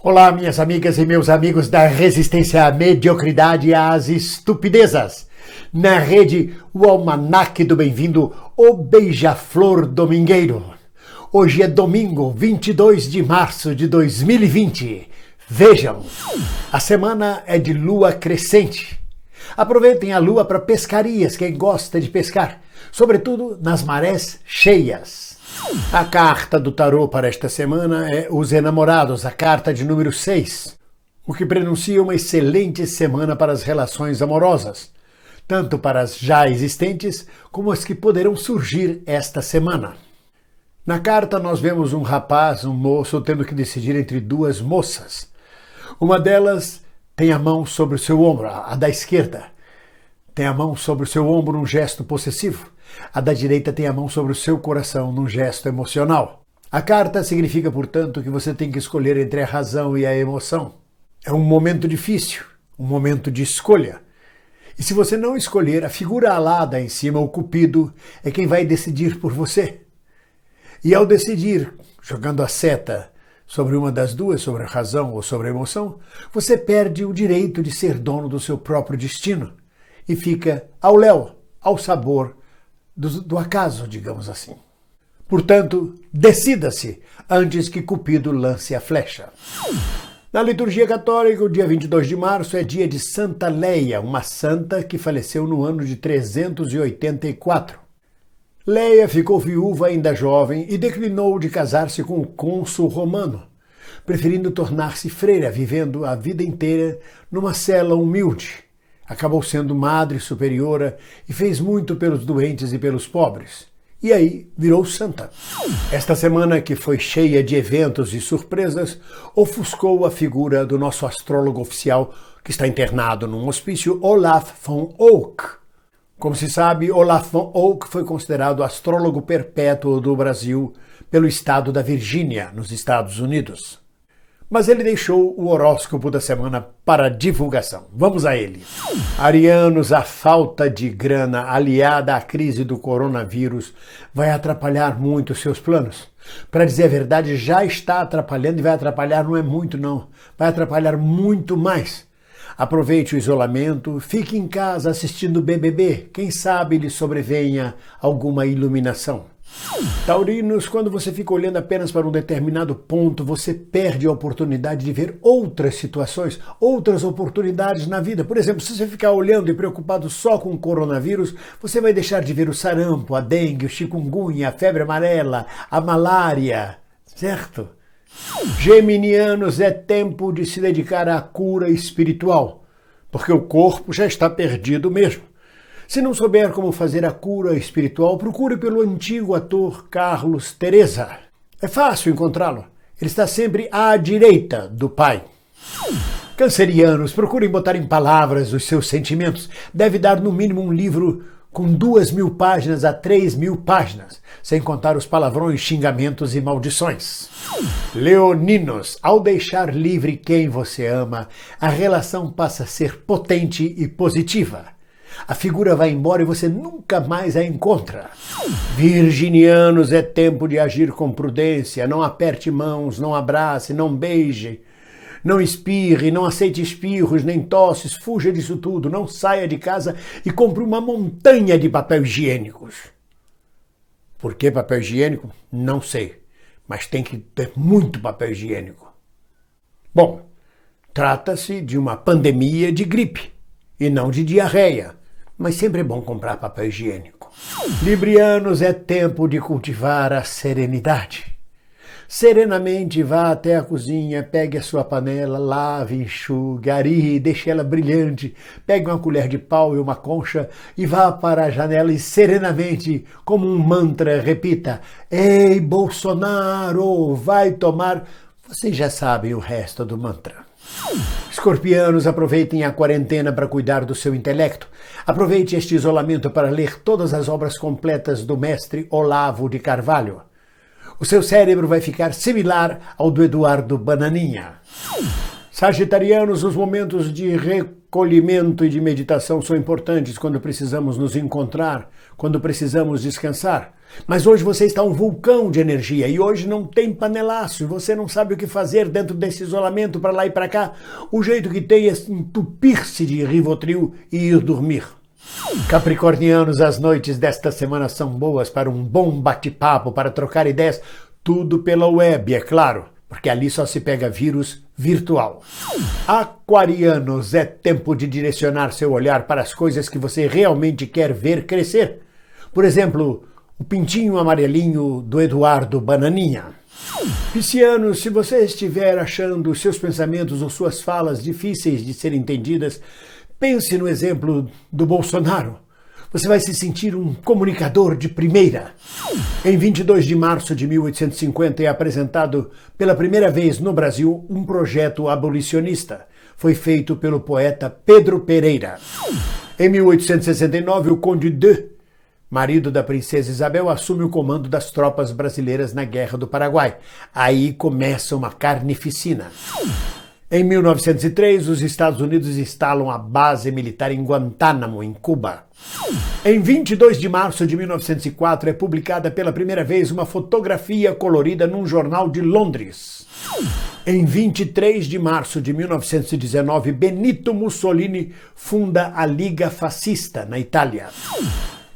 Olá, minhas amigas e meus amigos da resistência à mediocridade e às estupidezas. Na rede, o Almanaque do Bem-vindo, o Beija-Flor Domingueiro. Hoje é domingo, 22 de março de 2020. Vejam, a semana é de lua crescente. Aproveitem a lua para pescarias, quem gosta de pescar, sobretudo nas marés cheias. A carta do tarô para esta semana é Os Enamorados, a carta de número 6, o que prenuncia uma excelente semana para as relações amorosas, tanto para as já existentes como as que poderão surgir esta semana. Na carta nós vemos um rapaz, um moço, tendo que decidir entre duas moças. Uma delas tem a mão sobre o seu ombro, a da esquerda. Tem a mão sobre o seu ombro num gesto possessivo. A da direita tem a mão sobre o seu coração num gesto emocional. A carta significa, portanto, que você tem que escolher entre a razão e a emoção. É um momento difícil, um momento de escolha. E se você não escolher, a figura alada em cima, o cupido, é quem vai decidir por você. E ao decidir, jogando a seta sobre uma das duas, sobre a razão ou sobre a emoção, você perde o direito de ser dono do seu próprio destino e fica ao léu, ao sabor do acaso, digamos assim. Portanto, decida-se antes que Cupido lance a flecha. Na liturgia católica, o dia 22 de março é dia de Santa Leia, uma santa que faleceu no ano de 384. Leia ficou viúva ainda jovem e declinou de casar-se com o cônsul romano, preferindo tornar-se freira, vivendo a vida inteira numa cela humilde. Acabou sendo madre superiora e fez muito pelos doentes e pelos pobres. E aí virou santa. Esta semana, que foi cheia de eventos e surpresas, ofuscou a figura do nosso astrólogo oficial, que está internado num hospício, Olaf von Ock. Como se sabe, Olaf von Ock foi considerado astrólogo perpétuo do Brasil pelo estado da Virgínia, nos Estados Unidos. Mas ele deixou o horóscopo da semana para divulgação. Vamos a ele. Arianos, a falta de grana aliada à crise do coronavírus vai atrapalhar muito os seus planos. Para dizer a verdade, já está atrapalhando e vai atrapalhar, não é muito não, vai atrapalhar muito mais. Aproveite o isolamento, fique em casa assistindo BBB, quem sabe lhe sobrevenha alguma iluminação. Taurinos, quando você fica olhando apenas para um determinado ponto, você perde a oportunidade de ver outras situações, outras oportunidades na vida. Por exemplo, se você ficar olhando e preocupado só com o coronavírus, você vai deixar de ver o sarampo, a dengue, o chikungunya, a febre amarela, a malária, certo? Geminianos, é tempo de se dedicar à cura espiritual, porque o corpo já está perdido mesmo. Se não souber como fazer a cura espiritual, procure pelo antigo ator Carlos Teresa. É fácil encontrá-lo. Ele está sempre à direita do pai. Cancerianos, procurem botar em palavras os seus sentimentos. Deve dar no mínimo um livro com 2.000 páginas a 3.000 páginas, sem contar os palavrões, xingamentos e maldições. Leoninos, ao deixar livre quem você ama, a relação passa a ser potente e positiva. A figura vai embora e você nunca mais a encontra. Virginianos, é tempo de agir com prudência. Não aperte mãos, não abrace, não beije, não espirre, não aceite espirros, nem tosses. Fuja disso tudo, não saia de casa e compre uma montanha de papel higiênicos. Por que papel higiênico? Não sei, mas tem que ter muito papel higiênico. Bom, trata-se de uma pandemia de gripe e não de diarreia. Mas sempre é bom comprar papel higiênico. Librianos, é tempo de cultivar a serenidade. Serenamente vá até a cozinha, pegue a sua panela, lave, enxugue, arie, deixe ela brilhante, pegue uma colher de pau e uma concha e vá para a janela e serenamente, como um mantra, repita: "Ei, Bolsonaro, vai tomar..." Vocês já sabem o resto do mantra. Escorpianos, aproveitem a quarentena para cuidar do seu intelecto. Aproveite este isolamento para ler todas as obras completas do mestre Olavo de Carvalho. O seu cérebro vai ficar similar ao do Eduardo Bananinha. Sagitarianos, os momentos de recolhimento e de meditação são importantes quando precisamos nos encontrar, quando precisamos descansar. Mas hoje você está um vulcão de energia e hoje não tem panelaço e você não sabe o que fazer dentro desse isolamento para lá e para cá. O jeito que tem é entupir-se de Rivotril e ir dormir. Capricornianos, as noites desta semana são boas para um bom bate-papo, para trocar ideias, tudo pela web, é claro, porque ali só se pega vírus virtual. Aquarianos, é tempo de direcionar seu olhar para as coisas que você realmente quer ver crescer. Por exemplo, o pintinho amarelinho do Eduardo Bananinha. Piscianos, se você estiver achando seus pensamentos ou suas falas difíceis de serem entendidas, pense no exemplo do Bolsonaro. Você vai se sentir um comunicador de primeira. Em 22 de março de 1850 é apresentado pela primeira vez no Brasil um projeto abolicionista. Foi feito pelo poeta Pedro Pereira. Em 1869, o Conde de, marido da princesa Isabel, assume o comando das tropas brasileiras na Guerra do Paraguai. Aí começa uma carnificina. Em 1903, os Estados Unidos instalam a base militar em Guantánamo, em Cuba. Em 22 de março de 1904, é publicada pela primeira vez uma fotografia colorida num jornal de Londres. Em 23 de março de 1919, Benito Mussolini funda a Liga Fascista, na Itália.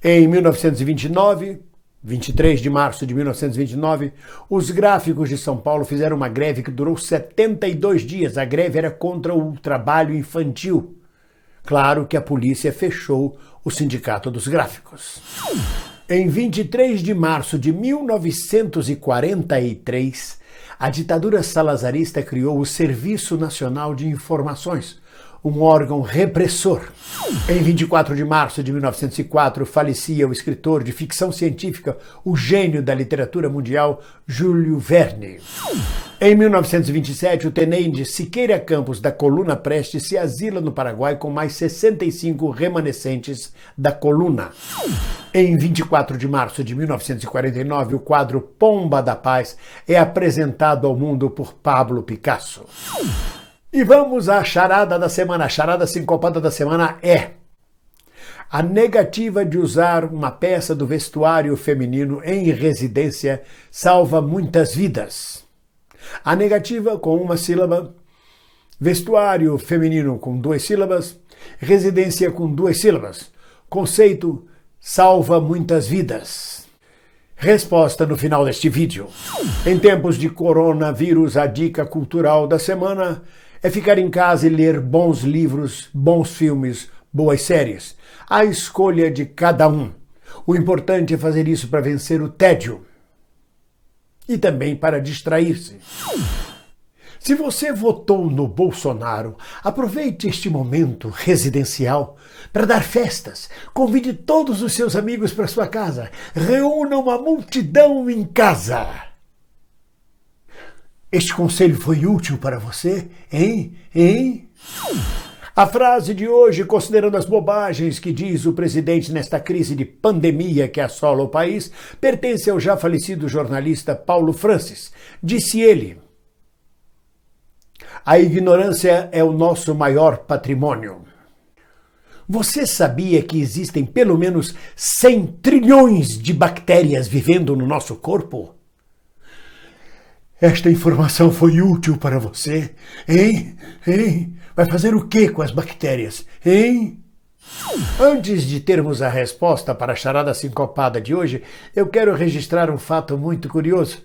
Em 1929, 23 de março de 1929, os gráficos de São Paulo fizeram uma greve que durou 72 dias. A greve era contra o trabalho infantil. Claro que a polícia fechou o sindicato dos gráficos. Em 23 de março de 1943, a ditadura salazarista criou o Serviço Nacional de Informações, um órgão repressor. Em 24 de março de 1904, falecia o escritor de ficção científica, o gênio da literatura mundial, Júlio Verne. Em 1927, o tenente Siqueira Campos, da coluna Prestes, se asila no Paraguai com mais 65 remanescentes da coluna. Em 24 de março de 1949, o quadro Pomba da Paz é apresentado ao mundo por Pablo Picasso. E vamos à charada da semana. A charada sincopada da semana é: a negativa de usar uma peça do vestuário feminino em residência salva muitas vidas. A negativa com uma sílaba, vestuário feminino com 2 sílabas, residência com 2 sílabas. Conceito: salva muitas vidas. Resposta no final deste vídeo. Em tempos de coronavírus, a dica cultural da semana é ficar em casa e ler bons livros, bons filmes, boas séries. A escolha de cada um. O importante é fazer isso para vencer o tédio e também para distrair-se. Se você votou no Bolsonaro, aproveite este momento residencial para dar festas. Convide todos os seus amigos para sua casa. Reúna uma multidão em casa. Este conselho foi útil para você, hein? A frase de hoje, considerando as bobagens que diz o presidente nesta crise de pandemia que assola o país, pertence ao já falecido jornalista Paulo Francis. Disse ele: a ignorância é o nosso maior patrimônio. Você sabia que existem pelo menos 100 trilhões de bactérias vivendo no nosso corpo? Esta informação foi útil para você, hein? Vai fazer o que com as bactérias, hein? Antes de termos a resposta para a charada sincopada de hoje, eu quero registrar um fato muito curioso.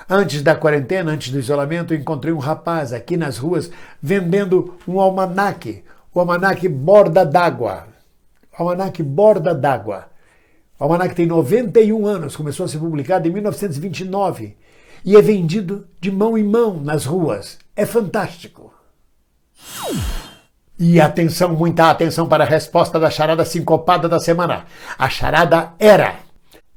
Antes da quarentena, antes do isolamento, eu encontrei um rapaz aqui nas ruas vendendo um almanaque, o almanaque Borda d'Água. Almanaque Borda d'Água. O almanaque tem 91 anos, começou a ser publicado em 1929 e é vendido de mão em mão nas ruas. É fantástico. E atenção, muita atenção para a resposta da charada sincopada da semana. A charada era: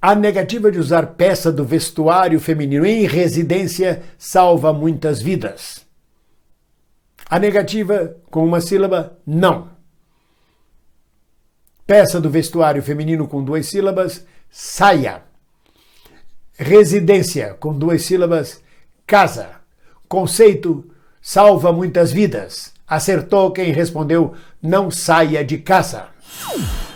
a negativa de usar peça do vestuário feminino em residência salva muitas vidas. A negativa com uma sílaba, não. Peça do vestuário feminino com 2 sílabas, saia. Residência com 2 sílabas, casa. Conceito: salva muitas vidas. Acertou quem respondeu: não saia de casa.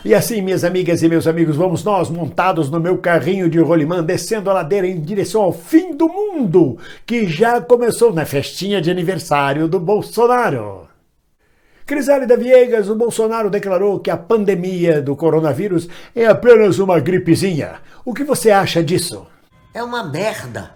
E assim, minhas amigas e meus amigos, vamos nós montados no meu carrinho de rolimã, descendo a ladeira em direção ao fim do mundo, que já começou na festinha de aniversário do Bolsonaro. Crisálida Viegas, o Bolsonaro declarou que a pandemia do coronavírus é apenas uma gripezinha. O que você acha disso? É uma merda.